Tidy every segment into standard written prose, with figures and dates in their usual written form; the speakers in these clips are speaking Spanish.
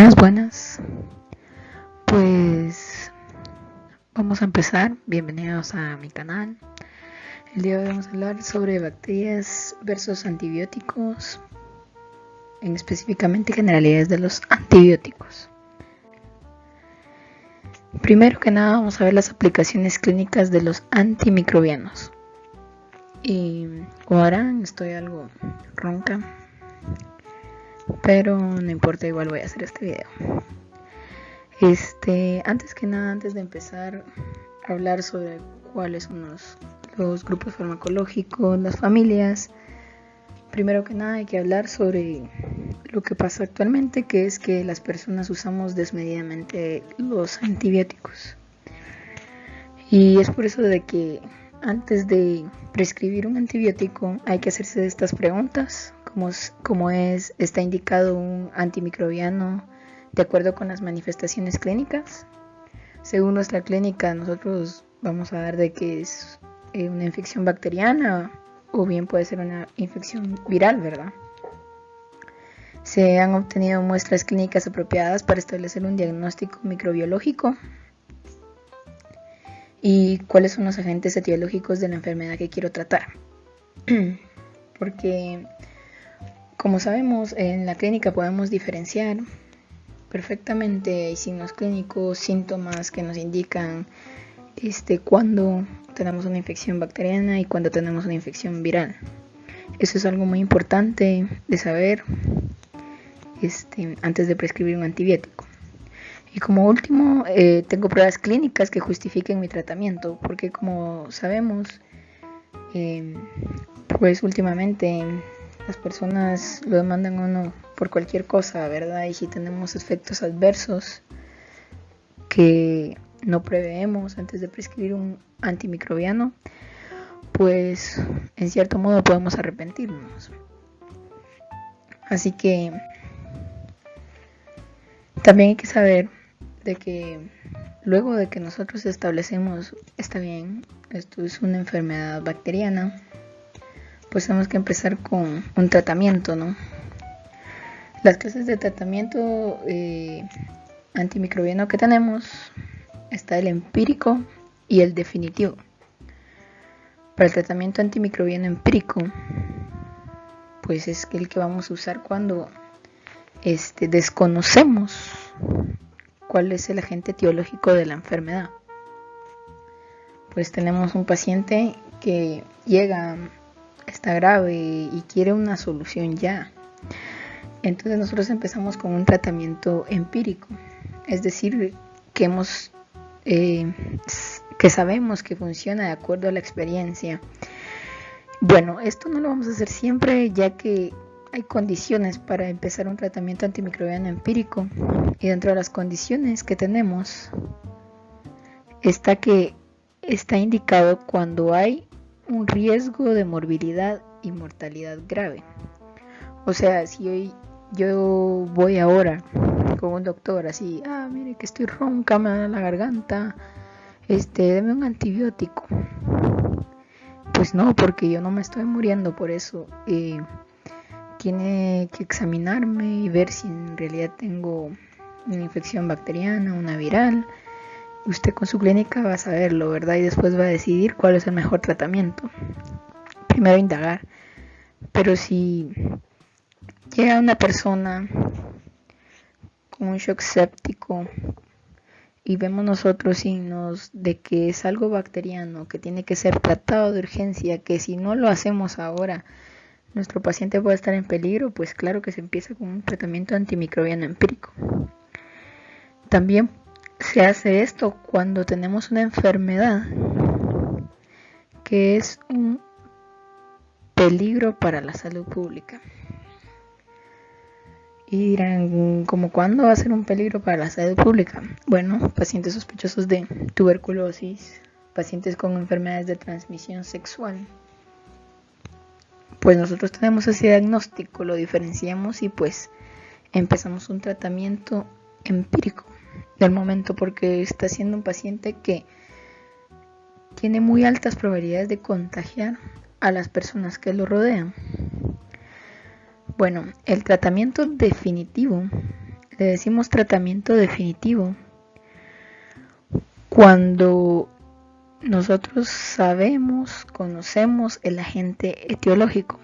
Buenas. Pues vamos a empezar. Bienvenidos a mi canal. El día de hoy vamos a hablar sobre bacterias versus antibióticos, específicamente generalidades de los antibióticos. Primero que nada vamos a ver las aplicaciones clínicas de los antimicrobianos. Y como verán, estoy algo ronca, pero no importa, igual voy a hacer este video. Antes que nada, antes de empezar a hablar sobre cuáles son los grupos farmacológicos, las familias, primero que nada hay que hablar sobre lo que pasa actualmente, que es que las personas usamos desmedidamente los antibióticos. Y es por eso de que antes de prescribir un antibiótico hay que hacerse estas preguntas, como es, ¿está indicado un antimicrobiano de acuerdo con las manifestaciones clínicas? Según nuestra clínica, nosotros vamos a dar de que es una infección bacteriana o bien puede ser una infección viral, ¿verdad? Se han obtenido muestras clínicas apropiadas para establecer un diagnóstico microbiológico. ¿Y cuáles son los agentes etiológicos de la enfermedad que quiero tratar? Porque, como sabemos, en la clínica podemos diferenciar perfectamente. Hay signos clínicos, síntomas que nos indican cuando tenemos una infección bacteriana y cuando tenemos una infección viral. Eso es algo muy importante de saber antes de prescribir un antibiótico. Y como último, tengo pruebas clínicas que justifiquen mi tratamiento, porque como sabemos, pues últimamente las personas lo demandan a uno por cualquier cosa, ¿verdad? Y si tenemos efectos adversos que no preveemos antes de prescribir un antimicrobiano, pues en cierto modo podemos arrepentirnos. Así que también hay que saber de que luego de que nosotros establecemos, está bien, esto es una enfermedad bacteriana, pues tenemos que empezar con un tratamiento, ¿no? Las clases de tratamiento antimicrobiano que tenemos, está el empírico y el definitivo. Para el tratamiento antimicrobiano empírico, pues es el que vamos a usar cuando desconocemos cuál es el agente etiológico de la enfermedad. Pues tenemos un paciente que llega, está grave y quiere una solución ya. Entonces nosotros empezamos con un tratamiento empírico, es decir, que sabemos que funciona de acuerdo a la experiencia. Bueno, esto no lo vamos a hacer siempre, ya que hay condiciones para empezar un tratamiento antimicrobiano empírico, y dentro de las condiciones que tenemos está que está indicado cuando hay un riesgo de morbilidad y mortalidad grave. O sea, si yo voy ahora con un doctor así, mire que estoy ronca, me da la garganta, deme un antibiótico. Pues no, porque yo no me estoy muriendo por eso. Tiene que examinarme y ver si en realidad tengo una infección bacteriana, una viral. Usted con su clínica va a saberlo, ¿verdad? Y después va a decidir cuál es el mejor tratamiento. Primero indagar. Pero si llega una persona con un shock séptico y vemos nosotros signos de que es algo bacteriano, que tiene que ser tratado de urgencia, que si no lo hacemos ahora nuestro paciente puede estar en peligro, pues claro que se empieza con un tratamiento antimicrobiano empírico. También se hace esto cuando tenemos una enfermedad que es un peligro para la salud pública. Y dirán, ¿cómo cuándo va a ser un peligro para la salud pública? Bueno, pacientes sospechosos de tuberculosis, pacientes con enfermedades de transmisión sexual. Pues nosotros tenemos ese diagnóstico, lo diferenciamos y pues empezamos un tratamiento empírico del momento, porque está siendo un paciente que tiene muy altas probabilidades de contagiar a las personas que lo rodean. Bueno, el tratamiento definitivo le decimos tratamiento definitivo cuando nosotros sabemos, conocemos el agente etiológico.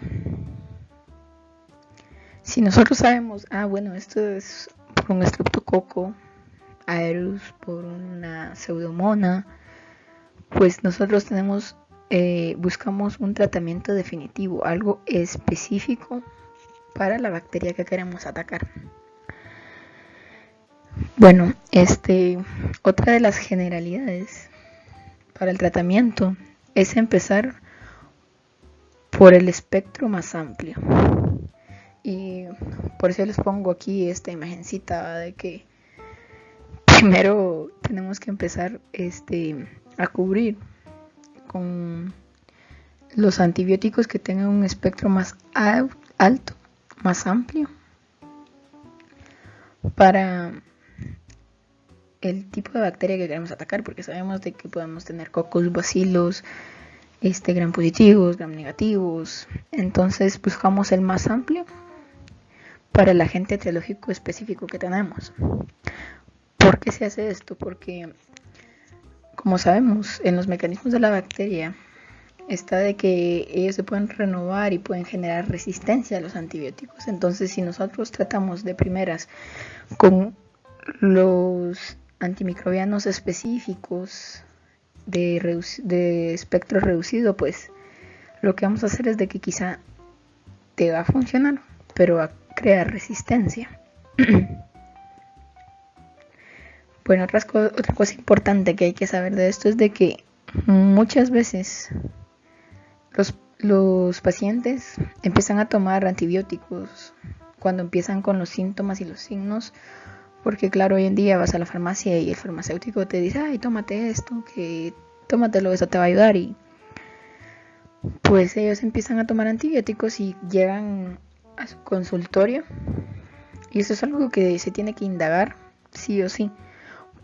Si nosotros sabemos, bueno, esto es por un estreptococo aureus, por una pseudomonas, pues nosotros buscamos un tratamiento definitivo, algo específico para la bacteria que queremos atacar. Bueno, otra de las generalidades para el tratamiento es empezar por el espectro más amplio. Y por eso les pongo aquí esta imagencita de que primero tenemos que empezar a cubrir con los antibióticos que tengan un espectro más alto, más amplio, para el tipo de bacteria que queremos atacar, porque sabemos de que podemos tener cocos, bacilos, gram positivos, gram negativos. Entonces buscamos el más amplio para el agente etiológico específico que tenemos. ¿Por qué se hace esto? Porque, como sabemos, en los mecanismos de la bacteria está de que ellos se pueden renovar y pueden generar resistencia a los antibióticos. Entonces, si nosotros tratamos de primeras con los antimicrobianos específicos de espectro reducido, pues lo que vamos a hacer es de que quizá te va a funcionar, pero va a crear resistencia. Bueno, otra cosa importante que hay que saber de esto es de que muchas veces los pacientes empiezan a tomar antibióticos cuando empiezan con los síntomas y los signos, porque claro, hoy en día vas a la farmacia y el farmacéutico te dice, ay, tómate esto, que tómatelo, eso te va a ayudar, y pues ellos empiezan a tomar antibióticos y llegan a su consultorio, y eso es algo que se tiene que indagar sí o sí,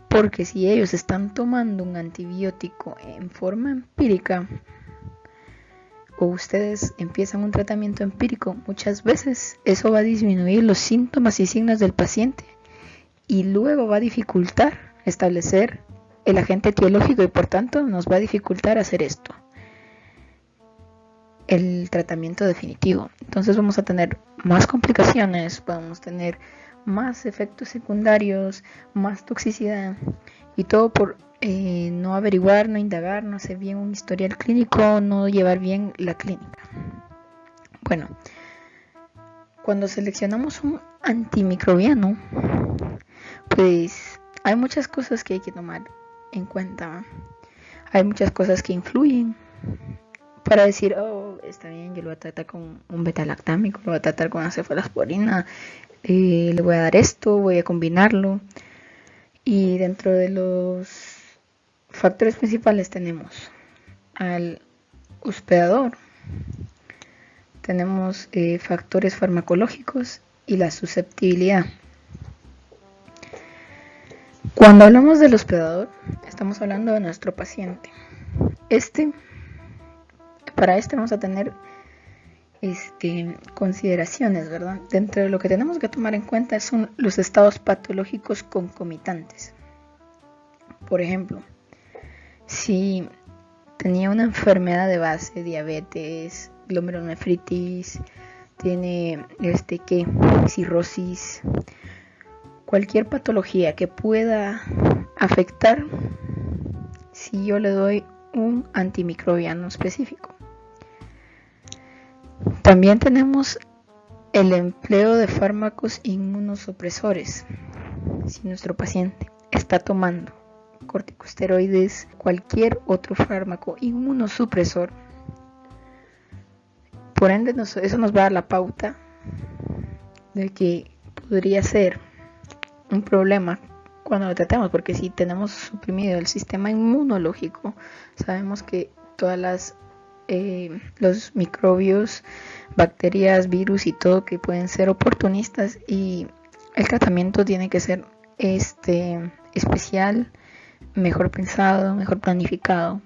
porque si ellos están tomando un antibiótico en forma empírica o ustedes empiezan un tratamiento empírico, muchas veces eso va a disminuir los síntomas y signos del paciente y luego va a dificultar establecer el agente etiológico y por tanto nos va a dificultar hacer esto, el tratamiento definitivo. Entonces vamos a tener más complicaciones, podemos tener más efectos secundarios, más toxicidad, y todo por no averiguar, no indagar, no hacer bien un historial clínico, no llevar bien la clínica. Bueno, cuando seleccionamos un antimicrobiano, pues hay muchas cosas que hay que tomar en cuenta. Hay muchas cosas que influyen para decir, está bien, yo lo voy a tratar con un beta-lactámico, lo voy a tratar con cefalosporina, le voy a dar esto, voy a combinarlo. Y dentro de los factores principales tenemos al hospedador, tenemos factores farmacológicos y la susceptibilidad. Cuando hablamos del hospedador, estamos hablando de nuestro paciente. Para vamos a tener consideraciones, ¿verdad? Dentro de lo que tenemos que tomar en cuenta son los estados patológicos concomitantes. Por ejemplo, si tenía una enfermedad de base, diabetes, glomerulonefritis, tiene cirrosis, cualquier patología que pueda afectar si yo le doy un antimicrobiano específico. También tenemos el empleo de fármacos inmunosupresores. Si nuestro paciente está tomando corticosteroides, cualquier otro fármaco inmunosupresor, por ende eso nos va a dar la pauta de que podría ser un problema cuando lo tratemos, porque si tenemos suprimido el sistema inmunológico, sabemos que todas los microbios, bacterias, virus y todo que pueden ser oportunistas, y el tratamiento tiene que ser especial, mejor pensado, mejor planificado.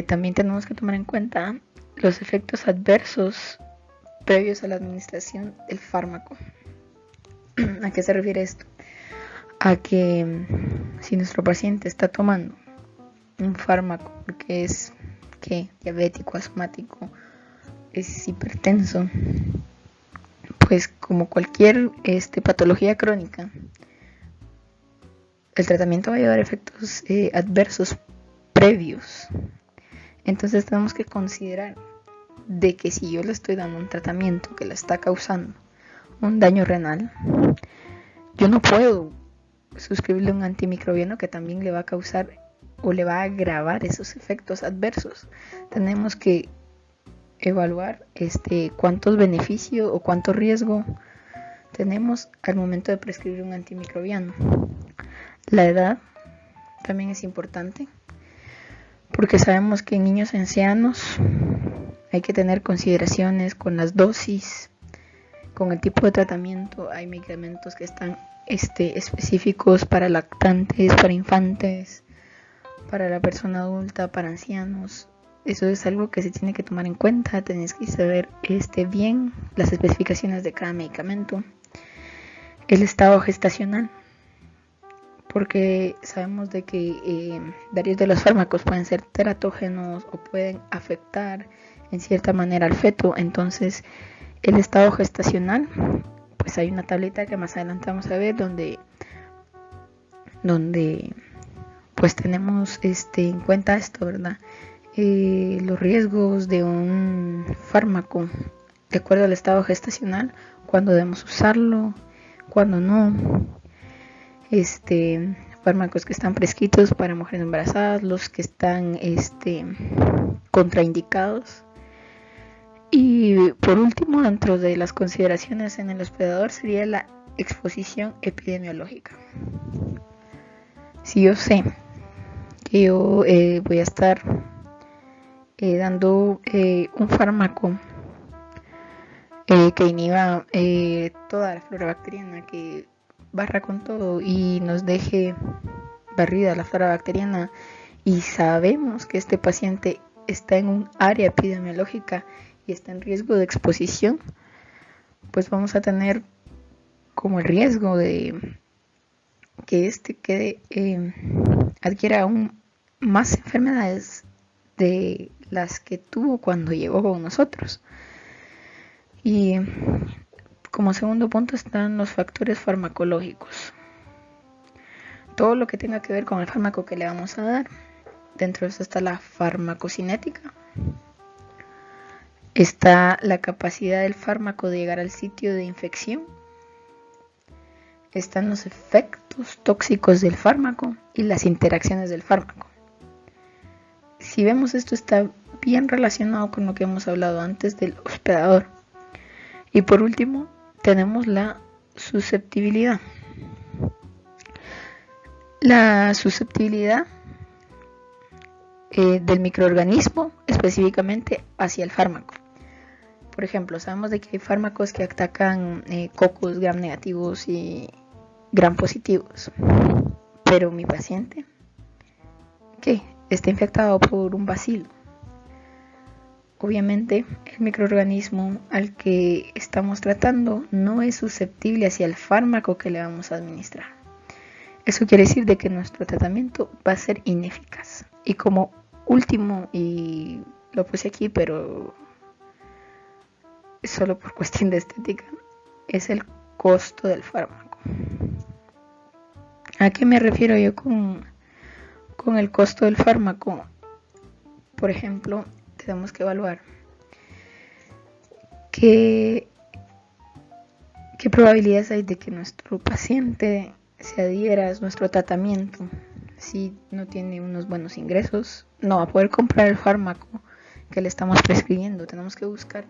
También tenemos que tomar en cuenta los efectos adversos previos a la administración del fármaco. ¿A qué se refiere esto? A que si nuestro paciente está tomando un fármaco porque es diabético, asmático, es hipertenso, pues como cualquier patología crónica, el tratamiento va a llevar efectos adversos previos. Entonces tenemos que considerar de que si yo le estoy dando un tratamiento que le está causando un daño renal, yo no puedo suscribirle un antimicrobiano que también le va a causar o le va a agravar esos efectos adversos. Tenemos que evaluar cuántos beneficios o cuánto riesgo tenemos al momento de prescribir un antimicrobiano. La edad también es importante, porque sabemos que en niños y ancianos hay que tener consideraciones con las dosis, con el tipo de tratamiento. Hay medicamentos que están específicos para lactantes, para infantes, para la persona adulta, para ancianos. Eso es algo que se tiene que tomar en cuenta. Tenés que saber bien las especificaciones de cada medicamento. El estado gestacional, porque sabemos de que varios de los fármacos pueden ser teratógenos o pueden afectar en cierta manera al feto. Entonces, el estado gestacional, pues hay una tablita que más adelante vamos a ver donde pues tenemos en cuenta esto, ¿verdad? Los riesgos de un fármaco de acuerdo al estado gestacional, cuándo debemos usarlo, cuándo no. Fármacos que están prescritos para mujeres embarazadas, los que están contraindicados. Y por último, dentro de las consideraciones en el hospedador sería la exposición epidemiológica. Si yo sé que yo voy a estar dando un fármaco que inhiba toda la flora bacteriana, que barra con todo y nos deje barrida la flora bacteriana, y sabemos que este paciente está en un área epidemiológica y está en riesgo de exposición, pues vamos a tener como el riesgo de que adquiera aún más enfermedades de las que tuvo cuando llegó con nosotros. Y como segundo punto están los factores farmacológicos. Todo lo que tenga que ver con el fármaco que le vamos a dar. Dentro de eso está la farmacocinética. Está la capacidad del fármaco de llegar al sitio de infección. Están los efectos tóxicos del fármaco y las interacciones del fármaco. Si vemos esto, está bien relacionado con lo que hemos hablado antes del hospedador. Y por último, tenemos la susceptibilidad. La susceptibilidad del microorganismo específicamente hacia el fármaco. Por ejemplo, sabemos de que hay fármacos que atacan cocos gram negativos y gram positivos. Pero mi paciente, ¿qué? Está infectado por un bacilo. Obviamente, el microorganismo al que estamos tratando no es susceptible hacia el fármaco que le vamos a administrar. Eso quiere decir de que nuestro tratamiento va a ser ineficaz. Y como último, y lo puse aquí, pero solo por cuestión de estética, es el costo del fármaco. ¿A qué me refiero yo con el costo del fármaco? Por ejemplo, tenemos que evaluar qué probabilidades hay de que nuestro paciente se adhiera a nuestro tratamiento. Si no tiene unos buenos ingresos, no va a poder comprar el fármaco que le estamos prescribiendo. Tenemos que buscar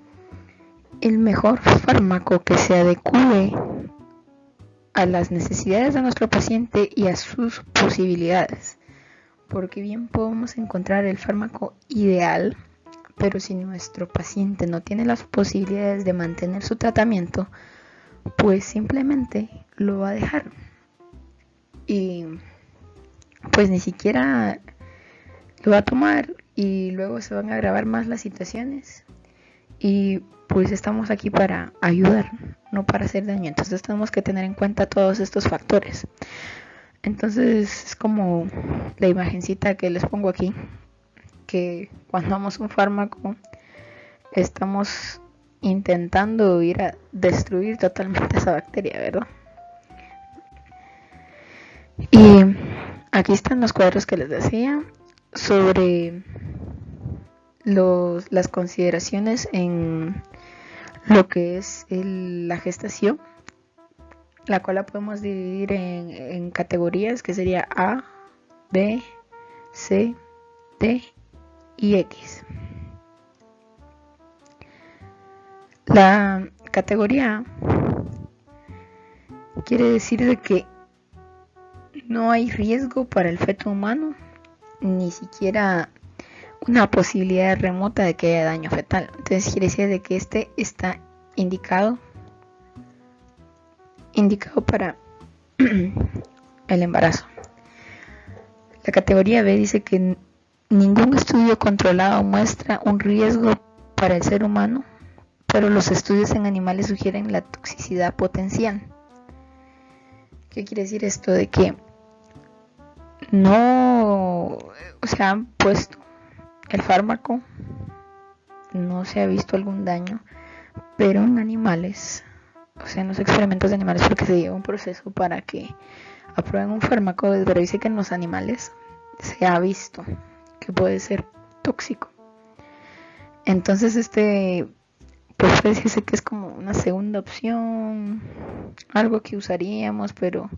el mejor fármaco que se adecue a las necesidades de nuestro paciente y a sus posibilidades. Porque bien podemos encontrar el fármaco ideal, pero si nuestro paciente no tiene las posibilidades de mantener su tratamiento, pues simplemente lo va a dejar. Y pues ni siquiera lo va a tomar, y luego se van a agravar más las situaciones y pues estamos aquí para ayudar, no para hacer daño. Entonces tenemos que tener en cuenta todos estos factores. Entonces es como la imagencita que les pongo aquí, que cuando damos un fármaco estamos intentando ir a destruir totalmente esa bacteria, ¿verdad? Y aquí están los cuadros que les decía sobre las consideraciones en lo que es la gestación, la cual la podemos dividir en categorías que sería A, B, C, D y X. La categoría A quiere decir de que no hay riesgo para el feto humano, ni siquiera una posibilidad remota de que haya daño fetal. Entonces quiere decir de que este está indicado para el embarazo. La categoría B dice que ningún estudio controlado muestra un riesgo para el ser humano, pero los estudios en animales sugieren la toxicidad potencial. ¿Qué quiere decir esto? De que no, han puesto el fármaco, no se ha visto algún daño, pero en animales, en los experimentos de animales, porque se lleva un proceso para que aprueben un fármaco, pero dice que en los animales se ha visto que puede ser tóxico. Entonces pues puede decirse que es como una segunda opción, algo que usaríamos, pero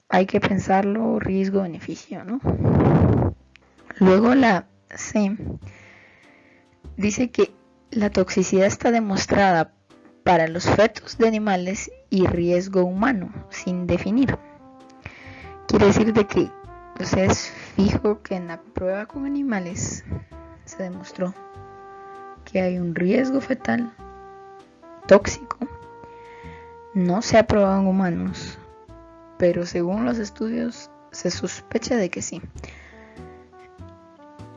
hay que pensarlo, riesgo-beneficio, ¿no? Luego la C dice que la toxicidad está demostrada para los fetos de animales y riesgo humano, sin definir. Quiere decir de que es fijo que en la prueba con animales se demostró que hay un riesgo fetal tóxico. No se ha probado en humanos, pero según los estudios se sospecha de que sí.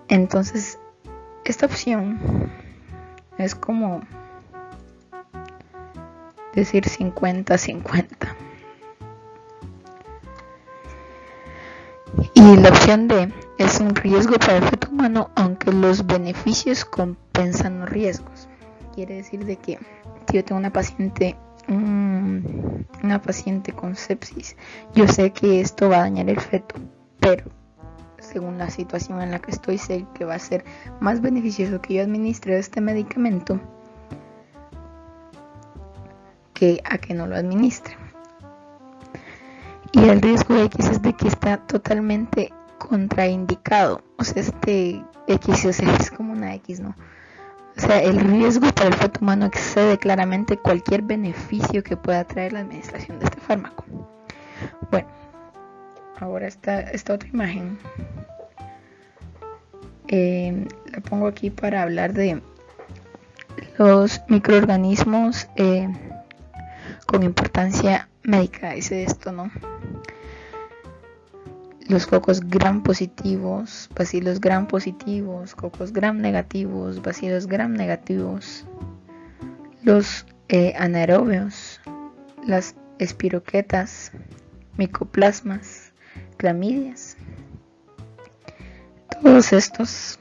Entonces, esta opción es como decir 50-50. Y la opción D es un riesgo para el feto humano, aunque los beneficios compensan los riesgos. Quiere decir de que si yo tengo una paciente con sepsis, yo sé que esto va a dañar el feto, pero según la situación en la que estoy, sé que va a ser más beneficioso que yo administre este medicamento que a que no lo administre. Y el riesgo X es de que está totalmente contraindicado. Este X es como una X, ¿no? El riesgo para el feto humano excede claramente cualquier beneficio que pueda traer la administración de este fármaco. Bueno, ahora esta otra imagen la pongo aquí para hablar de los microorganismos con importancia médica. Dice esto, ¿no? Los cocos gram positivos, bacilos gram positivos, cocos gram negativos, bacilos gram negativos, los anaerobios, las espiroquetas, micoplasmas, clamidias. Todos estos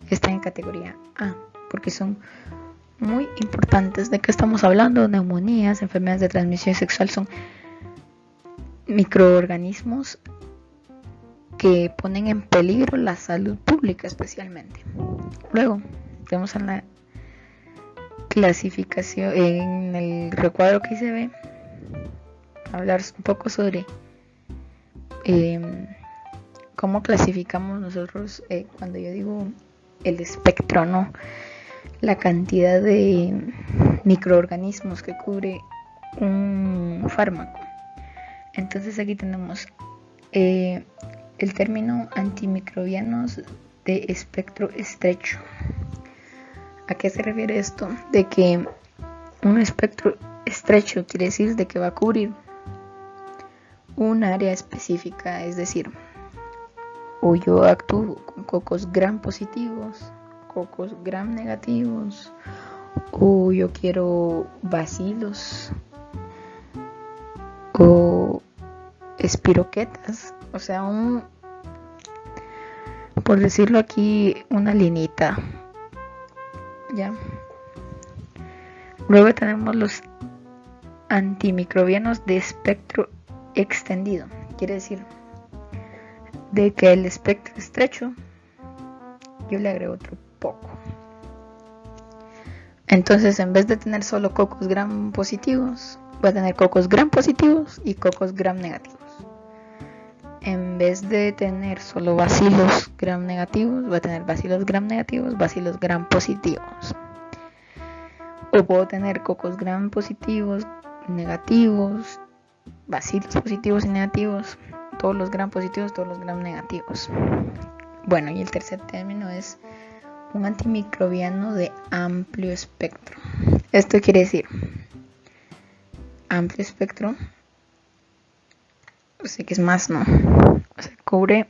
están en categoría A porque son muy importantes. ¿De qué estamos hablando? Neumonías, enfermedades de transmisión sexual, son microorganismos que ponen en peligro la salud pública especialmente. Luego tenemos en la clasificación, en el recuadro que se ve, hablar un poco sobre cómo clasificamos nosotros, cuando yo digo el espectro, ¿no? La cantidad de microorganismos que cubre un fármaco. Entonces aquí tenemos el término antimicrobianos de espectro estrecho. ¿A qué se refiere esto? De que un espectro estrecho quiere decir de que va a cubrir un área específica, es decir, o yo actúo con cocos gram positivos cocos gram negativos, o yo quiero bacilos o espiroquetas, o sea, por decirlo aquí, una linita, ¿ya? Luego tenemos los antimicrobianos de espectro extendido, quiere decir de que el espectro estrecho yo le agrego otro poco. Entonces, en vez de tener solo cocos gram positivos, voy a tener cocos gram positivos y cocos gram negativos. En vez de tener solo bacilos gram negativos, voy a tener bacilos gram negativos, bacilos gram positivos. O puedo tener cocos gram positivos, negativos, bacilos positivos y negativos, todos los gram positivos, todos los gram negativos. Bueno, y el tercer término es un antimicrobiano de amplio espectro. Esto quiere decir amplio espectro, o sea que es más, ¿no? O sea, cubre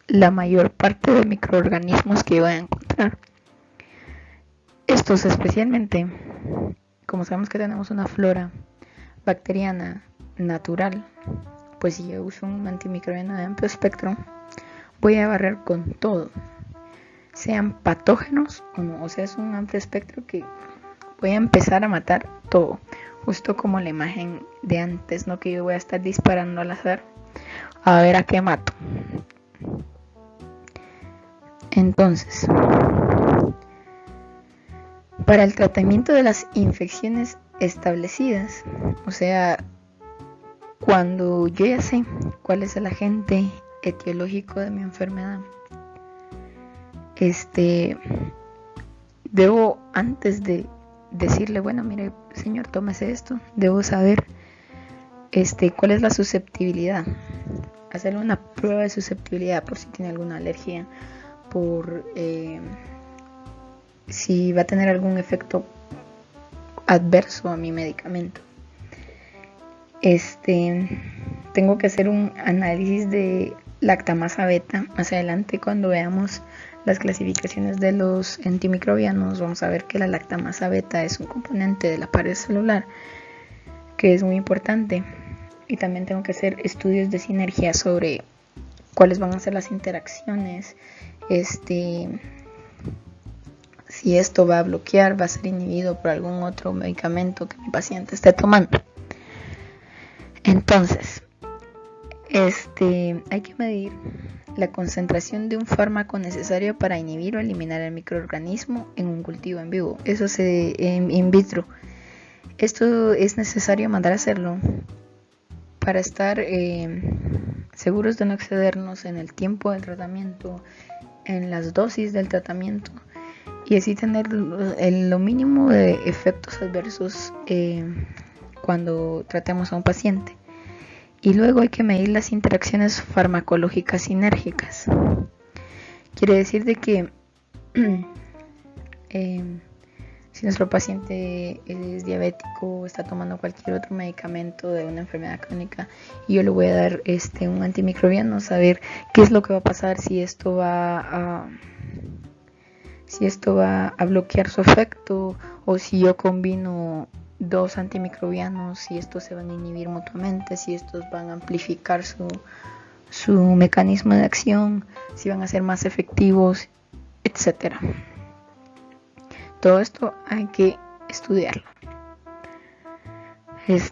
la mayor parte de microorganismos que yo voy a encontrar. Estos especialmente, como sabemos que tenemos una flora bacteriana natural, pues si yo uso un antimicrobiano de amplio espectro, voy a barrer con todo, sean patógenos o no. O sea, es un amplio espectro que voy a empezar a matar todo, justo como la imagen de antes, ¿no? Que yo voy a estar disparando al azar a ver a qué mato. Entonces, para el tratamiento de las infecciones establecidas, o sea, cuando yo ya sé cuál es el agente etiológico de mi enfermedad, debo, antes de decirle, bueno, mire, señor, tómese esto, debo saber cuál es la susceptibilidad, hacerle una prueba de susceptibilidad por si tiene alguna alergia, por si va a tener algún efecto adverso a mi medicamento. Tengo que hacer un análisis de lactamasa beta. Más adelante, cuando veamos las clasificaciones de los antimicrobianos, vamos a ver que la lactamasa beta es un componente de la pared celular que es muy importante. Y también tengo que hacer estudios de sinergia sobre cuáles van a ser las interacciones, si esto va a bloquear, va a ser inhibido por algún otro medicamento que mi paciente esté tomando. Entonces, hay que medir la concentración de un fármaco necesario para inhibir o eliminar el microorganismo en un cultivo en vivo. Eso se in vitro. Esto es necesario mandar a hacerlo para estar seguros de no excedernos en el tiempo del tratamiento, en las dosis del tratamiento, y así tener lo mínimo de efectos adversos cuando tratemos a un paciente. Y luego hay que medir las interacciones farmacológicas sinérgicas. Quiere decir de que si nuestro paciente es diabético o está tomando cualquier otro medicamento de una enfermedad crónica y yo le voy a dar un antimicrobiano, saber qué es lo que va a pasar, si esto va a bloquear su efecto, o si yo combino dos antimicrobianos, si estos se van a inhibir mutuamente, si estos van a amplificar su mecanismo de acción, si van a ser más efectivos, etcétera. Todo esto hay que estudiarlo.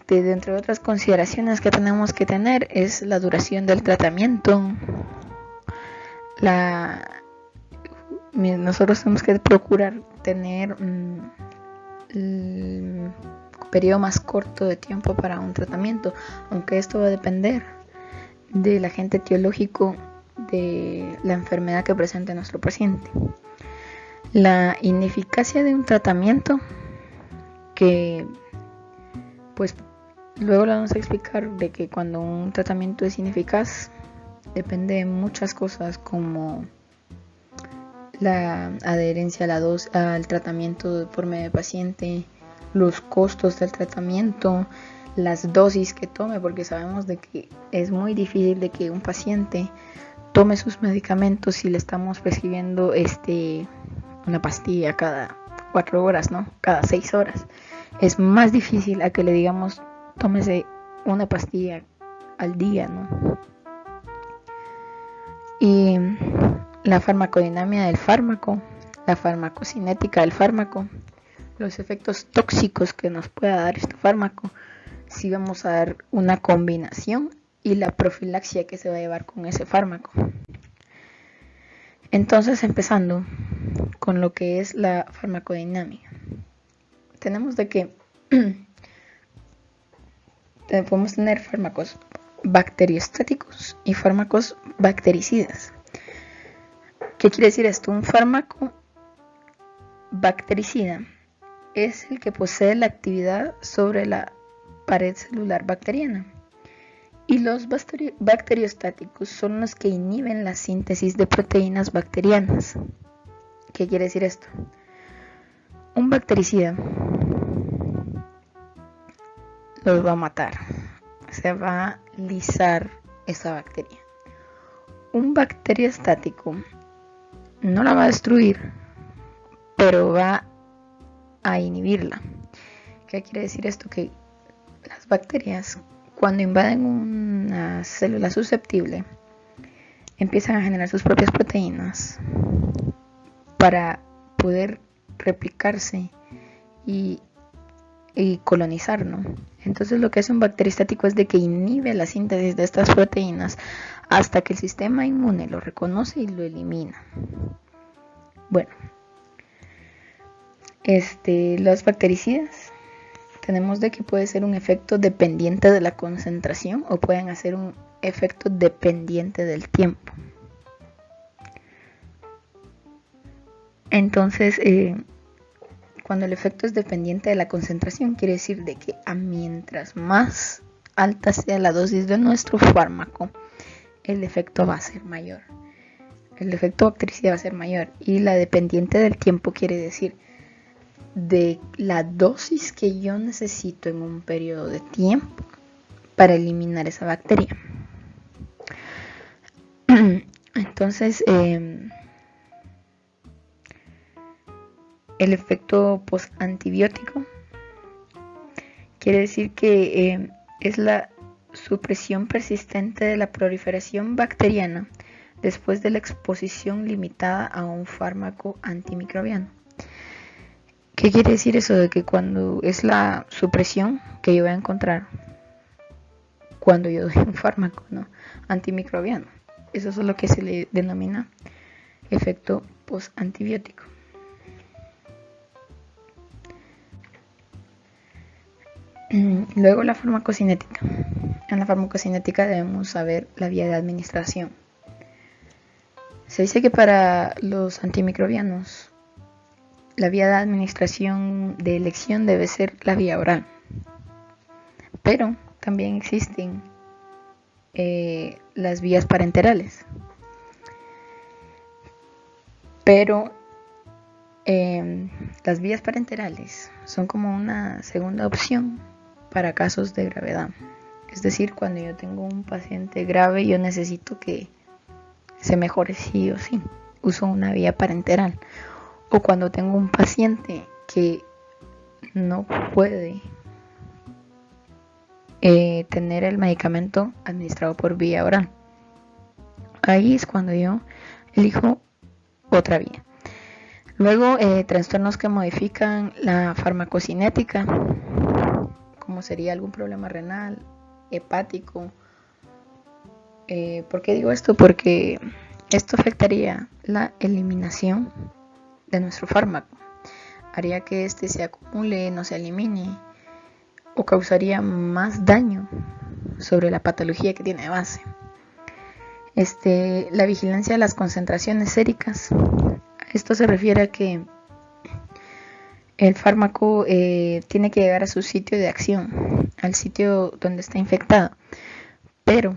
Dentro de otras consideraciones que tenemos que tener es la duración del tratamiento. Nosotros tenemos que procurar tener el periodo más corto de tiempo para un tratamiento, aunque esto va a depender del agente etiológico de la enfermedad que presente nuestro paciente. La ineficacia de un tratamiento, que pues luego le vamos a explicar de que cuando un tratamiento es ineficaz depende de muchas cosas, como la adherencia al tratamiento por medio del paciente, los costos del tratamiento, las dosis que tome, porque sabemos de que es muy difícil de que un paciente tome sus medicamentos si le estamos prescribiendo una pastilla cada 4 horas, ¿no? Cada 6 horas. Es más difícil a que le digamos, tómese una pastilla al día, ¿no? Y la farmacodinámica del fármaco, la farmacocinética del fármaco, los efectos tóxicos que nos pueda dar este fármaco, si vamos a dar una combinación, y la profilaxia que se va a llevar con ese fármaco. Entonces, empezando con lo que es la farmacodinámica, tenemos de que podemos tener fármacos bacteriostáticos y fármacos bactericidas. ¿Qué quiere decir esto? Un fármaco bactericida es el que posee la actividad sobre la pared celular bacteriana. Y los bacteriostáticos son los que inhiben la síntesis de proteínas bacterianas. ¿Qué quiere decir esto? Un bactericida los va a matar. Se va a lisar esa bacteria. Un bacteriostático no la va a destruir, pero va a inhibirla. ¿Qué quiere decir esto? Que las bacterias, cuando invaden una célula susceptible, empiezan a generar sus propias proteínas para poder replicarse y colonizar, ¿no? Entonces lo que hace un bacteriostático es de que inhibe la síntesis de estas proteínas hasta que el sistema inmune lo reconoce y lo elimina. Bueno, los bactericidas tenemos de que puede ser un efecto dependiente de la concentración o pueden hacer un efecto dependiente del tiempo. Entonces, cuando el efecto es dependiente de la concentración, quiere decir de que mientras más alta sea la dosis de nuestro fármaco, el efecto va a ser mayor. El efecto bactericida va a ser mayor. Y la dependiente del tiempo quiere decir de la dosis que yo necesito en un periodo de tiempo para eliminar esa bacteria. Entonces, el efecto postantibiótico quiere decir que es la supresión persistente de la proliferación bacteriana después de la exposición limitada a un fármaco antimicrobiano. ¿Qué quiere decir eso? De que cuando es la supresión que yo voy a encontrar cuando yo doy un fármaco, ¿no?, antimicrobiano. Eso es lo que se le denomina efecto postantibiótico. Luego la farmacocinética. En la farmacocinética debemos saber la vía de administración. Se dice que para los antimicrobianos la vía de administración de elección debe ser la vía oral. Pero también existen las vías parenterales. Pero las vías parenterales son como una segunda opción para casos de gravedad. Es decir, cuando yo tengo un paciente grave, yo necesito que se mejore sí o sí. Uso una vía parenteral. O cuando tengo un paciente que no puede tener el medicamento administrado por vía oral. Ahí es cuando yo elijo otra vía. Luego, trastornos que modifican la farmacocinética, como sería algún problema renal, hepático. ¿Por qué digo esto? Porque esto afectaría la eliminación de nuestro fármaco. Haría que este se acumule, no se elimine, o causaría más daño sobre la patología que tiene de base. La vigilancia de las concentraciones séricas. Esto se refiere a que el fármaco tiene que llegar a su sitio de acción, al sitio donde está infectado. Pero,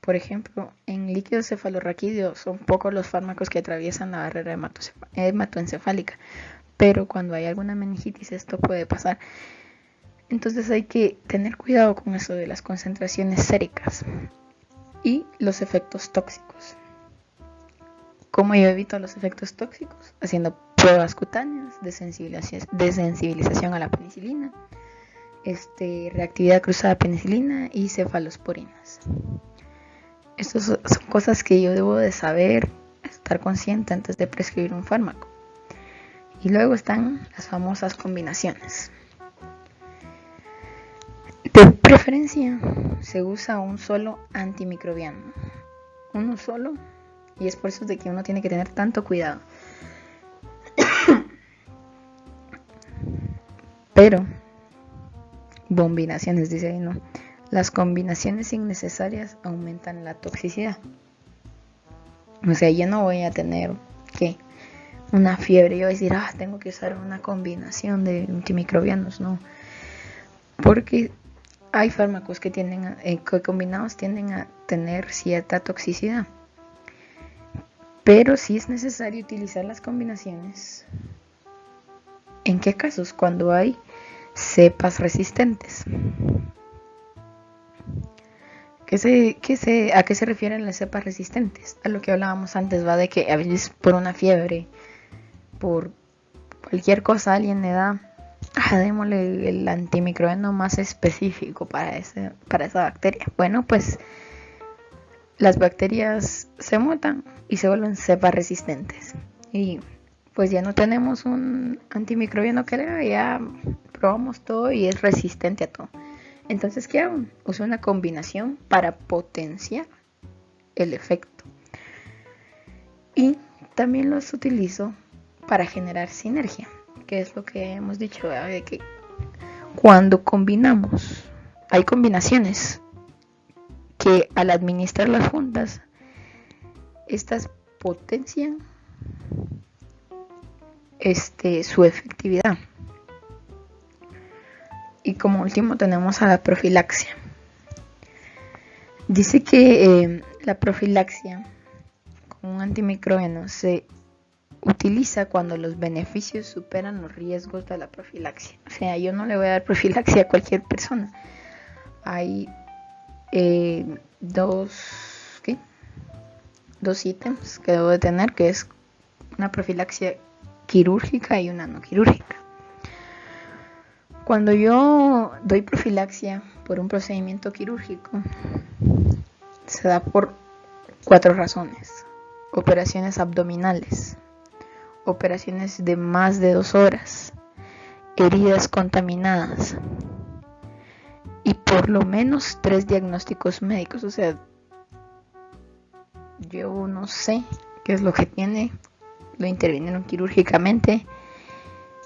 por ejemplo, en líquido cefalorraquídeo son pocos los fármacos que atraviesan la barrera hematoencefálica. Pero cuando hay alguna meningitis esto puede pasar. Entonces hay que tener cuidado con eso de las concentraciones séricas y los efectos tóxicos. ¿Cómo yo evito los efectos tóxicos? Haciendo pruebas cutáneas de sensibilización a la penicilina, reactividad cruzada a penicilina y cefalosporinas. Estas son cosas que yo debo de saber, estar consciente antes de prescribir un fármaco. Y luego están las famosas combinaciones. De preferencia se usa un solo antimicrobiano, uno solo, y es por eso de que uno tiene que tener tanto cuidado. Pero combinaciones, dice ahí, no. Las combinaciones innecesarias aumentan la toxicidad. O sea, yo no voy a tener una fiebre. Yo voy a decir, tengo que usar una combinación de antimicrobianos, no. Porque hay fármacos que combinados tienden a tener cierta toxicidad. Pero sí es necesario utilizar las combinaciones. ¿En qué casos? Cuando hay cepas resistentes. ¿A qué se refieren las cepas resistentes? A lo que hablábamos antes, va de que a veces por una fiebre, por cualquier cosa, alguien le da, démosle el antimicrobiano más específico para esa bacteria. Bueno, pues las bacterias se mutan y se vuelven cepas resistentes. Y pues ya no tenemos un antimicrobiano que le haga, ya probamos todo y es resistente a todo. Entonces, ¿qué hago? Uso una combinación para potenciar el efecto. Y también los utilizo para generar sinergia, que es lo que hemos dicho, de que cuando combinamos, hay combinaciones que al administrarlas juntas, estas potencian su efectividad. Y como último tenemos a la profilaxia. Dice que la profilaxia con un antimicrobiano se utiliza cuando los beneficios superan los riesgos de la profilaxia. O sea, yo no le voy a dar profilaxia a cualquier persona. Hay dos ítems que debo de tener, que es una profilaxia quirúrgica y una no quirúrgica. Cuando yo doy profilaxia por un procedimiento quirúrgico, se da por 4 razones. Operaciones abdominales, operaciones de más de 2 horas, heridas contaminadas y por lo menos 3 diagnósticos médicos. O sea, yo no sé qué es lo que tiene, lo intervinieron quirúrgicamente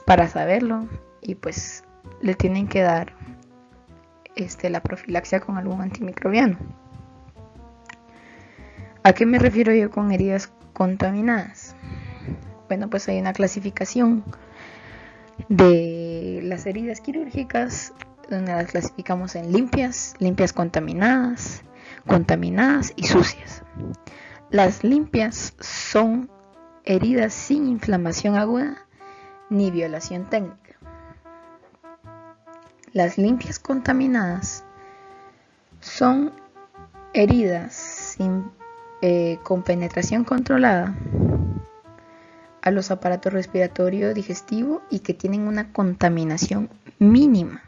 para saberlo y pues le tienen que dar la profilaxia con algún antimicrobiano. ¿A qué me refiero yo con heridas contaminadas? Bueno, pues hay una clasificación de las heridas quirúrgicas donde las clasificamos en limpias contaminadas y sucias. Las limpias son heridas sin inflamación aguda ni violación técnica. Las limpias contaminadas son heridas con penetración controlada a los aparatos respiratorio, digestivo y que tienen una contaminación mínima.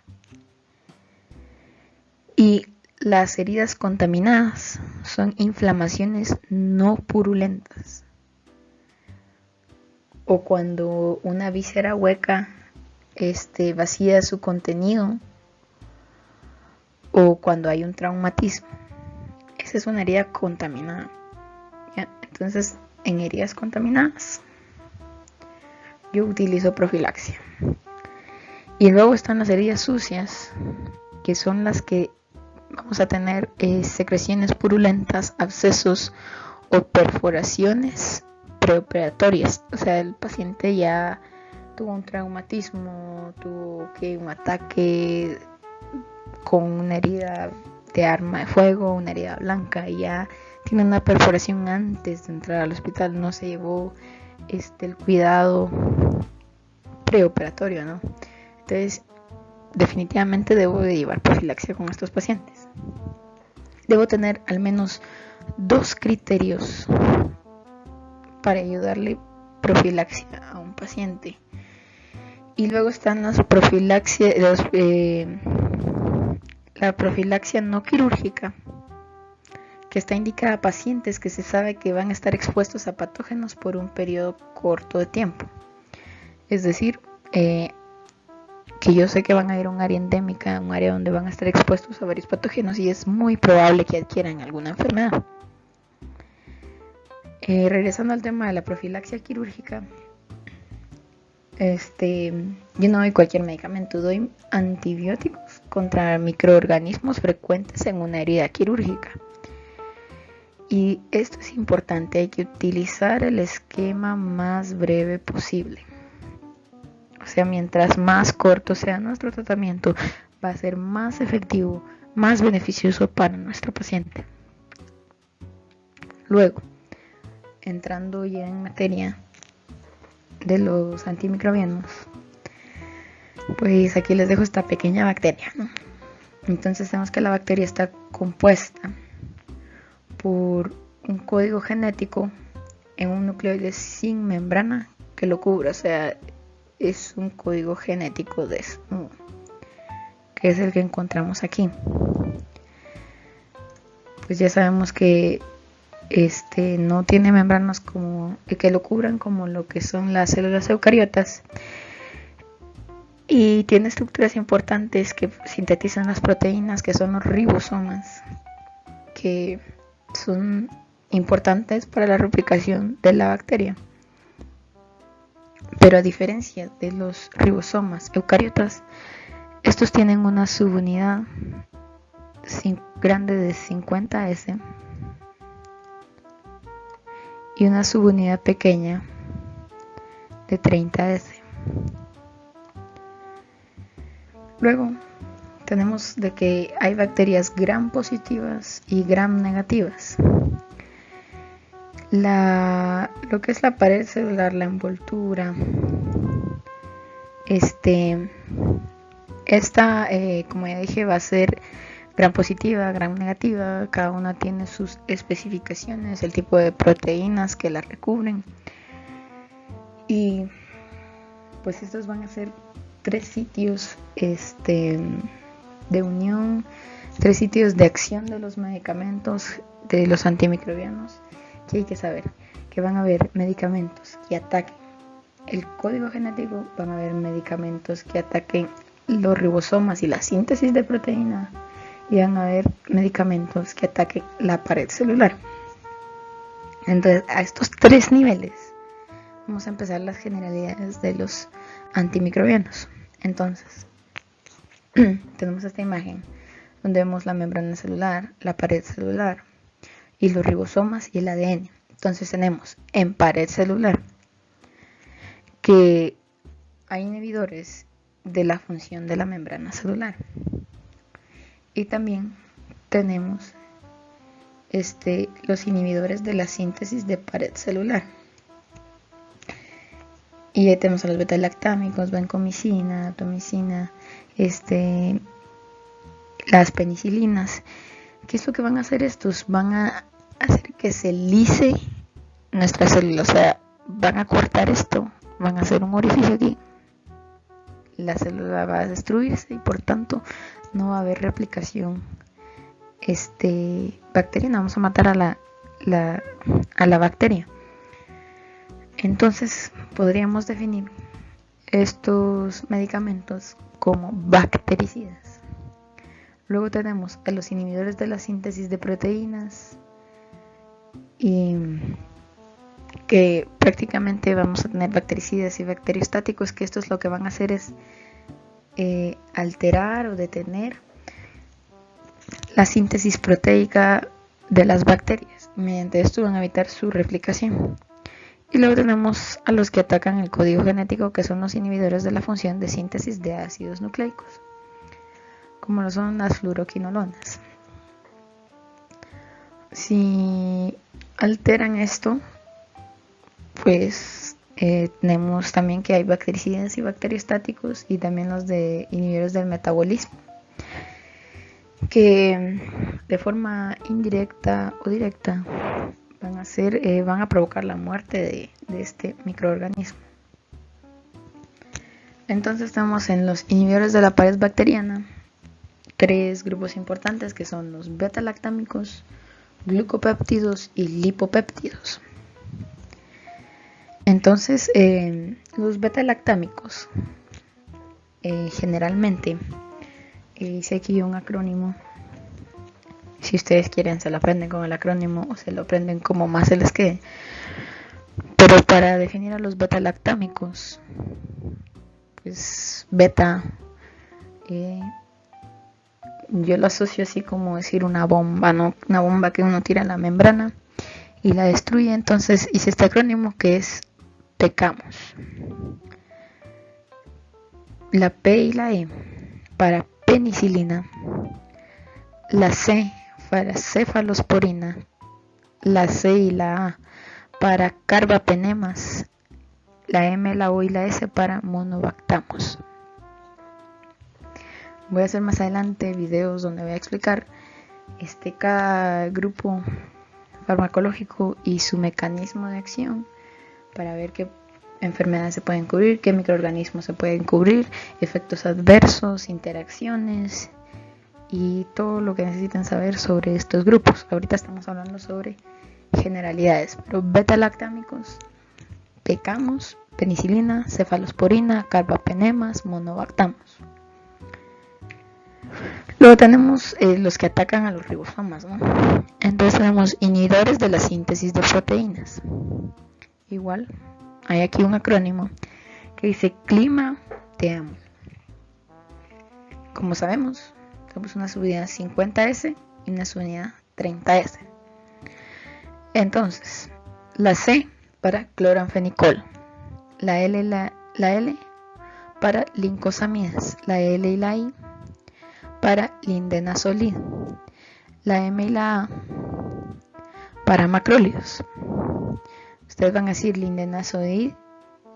Y las heridas contaminadas son inflamaciones no purulentas. O cuando una víscera hueca vacía su contenido, o cuando hay un traumatismo. Esa es una herida contaminada. ¿Ya? Entonces, en heridas contaminadas, yo utilizo profilaxia. Y luego están las heridas sucias, que son las que vamos a tener secreciones purulentas, abscesos o perforaciones preoperatorias. O sea, el paciente ya tuvo un traumatismo, tuvo un ataque con una herida de arma de fuego, una herida blanca, y ya tiene una perforación antes de entrar al hospital, no se llevó el cuidado preoperatorio, ¿no? Entonces, definitivamente debo de llevar profilaxia con estos pacientes. Debo tener al menos 2 criterios para ayudarle profilaxia a un paciente. Y luego están las profilaxia, la profilaxia no quirúrgica, que está indicada a pacientes que se sabe que van a estar expuestos a patógenos por un periodo corto de tiempo. Es decir, que yo sé que van a ir a un área endémica, un área donde van a estar expuestos a varios patógenos y es muy probable que adquieran alguna enfermedad. Regresando al tema de la profilaxia quirúrgica, yo no doy cualquier medicamento, doy antibióticos contra microorganismos frecuentes en una herida quirúrgica. Y esto es importante, hay que utilizar el esquema más breve posible. O sea, mientras más corto sea nuestro tratamiento, va a ser más efectivo, más beneficioso para nuestro paciente. Luego, entrando ya en materia de los antimicrobianos, pues aquí les dejo esta pequeña bacteria, ¿no? Entonces tenemos que la bacteria está compuesta por un código genético en un nucleoide sin membrana que lo cubra, o sea, es un código genético desnudo, que es el que encontramos aquí. Pues ya sabemos que no tiene membranas como que lo cubran como lo que son las células eucariotas, y tiene estructuras importantes que sintetizan las proteínas, que son los ribosomas, que son importantes para la replicación de la bacteria. Pero a diferencia de los ribosomas eucariotas, estos tienen una subunidad grande de 50S y una subunidad pequeña de 30S. Luego tenemos de que hay bacterias gram positivas y gram negativas. Lo que es la pared celular, la envoltura, esta, como ya dije, va a ser gram positiva, gram negativa. Cada una tiene sus especificaciones, el tipo de proteínas que la recubren. Y pues estos van a ser 3 sitios de unión, 3 sitios de acción de los medicamentos, de los antimicrobianos. Que hay que saber que van a haber medicamentos que ataquen el código genético, van a haber medicamentos que ataquen los ribosomas y la síntesis de proteína, y van a haber medicamentos que ataquen la pared celular. Entonces, a estos 3 niveles vamos a empezar las generalidades de los antimicrobianos. Entonces, tenemos esta imagen donde vemos la membrana celular, la pared celular y los ribosomas y el ADN. Entonces tenemos en pared celular que hay inhibidores de la función de la membrana celular, y también tenemos los inhibidores de la síntesis de pared celular. Y ahí tenemos a los beta-lactámicos, vancomicina, atomicina, las penicilinas. ¿Qué es lo que van a hacer estos? Van a hacer que se lise nuestra célula, o sea, van a cortar esto, van a hacer un orificio aquí. La célula va a destruirse y por tanto no va a haber replicación bacteriana. Vamos a matar a la bacteria. Entonces podríamos definir estos medicamentos como bactericidas. Luego tenemos a los inhibidores de la síntesis de proteínas, y que prácticamente vamos a tener bactericidas y bacteriostáticos, que estos lo que van a hacer es alterar o detener la síntesis proteica de las bacterias. Mediante esto van a evitar su replicación. Y luego tenemos a los que atacan el código genético, que son los inhibidores de la función de síntesis de ácidos nucleicos, como lo son las fluoroquinolonas. Si alteran esto, pues tenemos también que hay bactericidas y bacteriostáticos, y también los de inhibidores del metabolismo, que de forma indirecta o directa van a provocar la muerte de este microorganismo. Entonces tenemos en los inhibidores de la pared bacteriana 3 grupos importantes que son los beta-lactámicos, glucopéptidos y lipopéptidos. Entonces los beta-lactámicos generalmente hice aquí un acrónimo. Si ustedes quieren se lo aprenden con el acrónimo o se lo aprenden como más se les quede. Pero para definir a los beta-lactámicos, pues beta, yo lo asocio así como decir una bomba, ¿no? Una bomba que uno tira en la membrana y la destruye. Entonces hice este acrónimo que es PECAMOS. La P y la E para penicilina, la C para cefalosporina, la C y la A para carbapenemas, la M, la O y la S para monobactamos. Voy a hacer más adelante videos donde voy a explicar cada grupo farmacológico y su mecanismo de acción para ver qué enfermedades se pueden cubrir, qué microorganismos se pueden cubrir, efectos adversos, interacciones y todo lo que necesiten saber sobre estos grupos. Ahorita estamos hablando sobre generalidades, pero beta-lactámicos, PECAMOS, penicilina, cefalosporina, carbapenemas, monobactamos. Luego tenemos los que atacan a los ribosomas, ¿no? Entonces tenemos inhibidores de la síntesis de proteínas. Igual, hay aquí un acrónimo que dice clima, te amo. Como sabemos, tenemos una subunidad 50S y una subunidad 30S. Entonces, la C para cloranfenicol, la L para lincosamidas, la L y la I para lindenazolid, la M y la A para macrólidos. Ustedes van a decir lindenazolid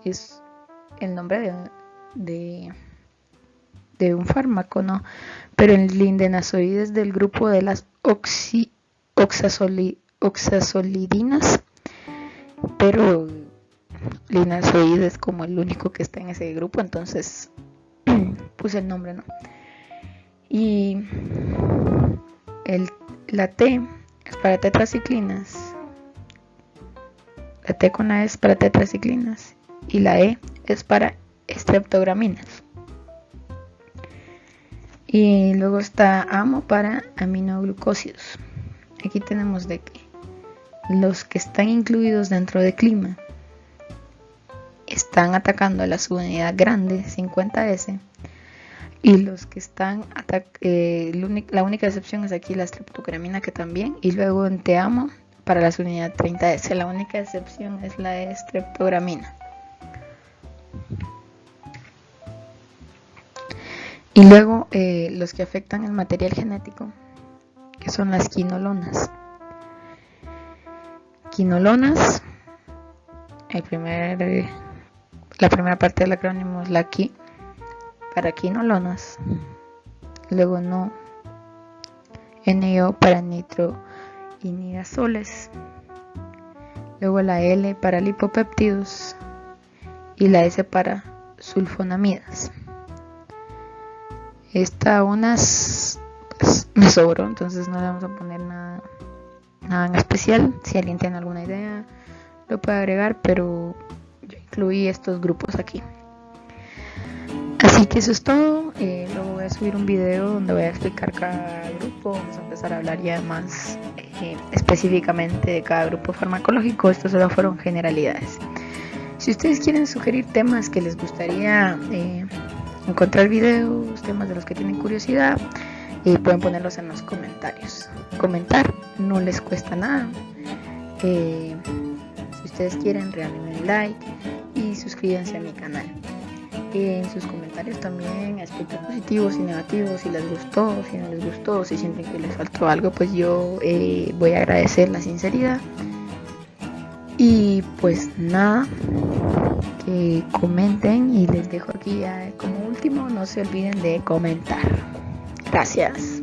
es el nombre de un fármaco, ¿no? Pero el lindenazolid es del grupo de las oxazolidinas, pero lindenazolid es como el único que está en ese grupo, entonces puse el nombre, ¿no? Y la T es para tetraciclinas, la T con la E es para tetraciclinas y la E es para streptograminas. Y luego está AMO para aminoglucósidos. Aquí tenemos de que los que están incluidos dentro de clima están atacando a la subunidad grande 50S y los que están la única excepción es aquí la streptogramina que también, y luego en TEAMO para la subunidad 30S la única excepción es la streptogramina. Y luego los que afectan el material genético, que son las quinolonas. Quinolonas, la primera parte del acrónimo es la qui, para quinolonas. Luego NO, NO para nitroimidazoles. Luego la L para lipopéptidos y la S para sulfonamidas. Esta unas pues, me sobró, entonces no le vamos a poner nada en especial. Si alguien tiene alguna idea lo puede agregar, pero yo incluí estos grupos aquí. Así que eso es todo. Luego voy a subir un video donde voy a explicar cada grupo. Vamos a empezar a hablar ya más específicamente de cada grupo farmacológico. Estos solo fueron generalidades. Si ustedes quieren sugerir temas que les gustaría encontrar videos, temas de los que tienen curiosidad, pueden ponerlos en los comentarios. Comentar no les cuesta nada. Si ustedes quieren, regálenme un like y suscríbanse a mi canal. En sus comentarios también aspectos positivos y negativos, si les gustó, si no les gustó, si sienten que les faltó algo, pues yo voy a agradecer la sinceridad. Y pues nada, que comenten, y les dejo aquí ya como último, no se olviden de comentar. Gracias.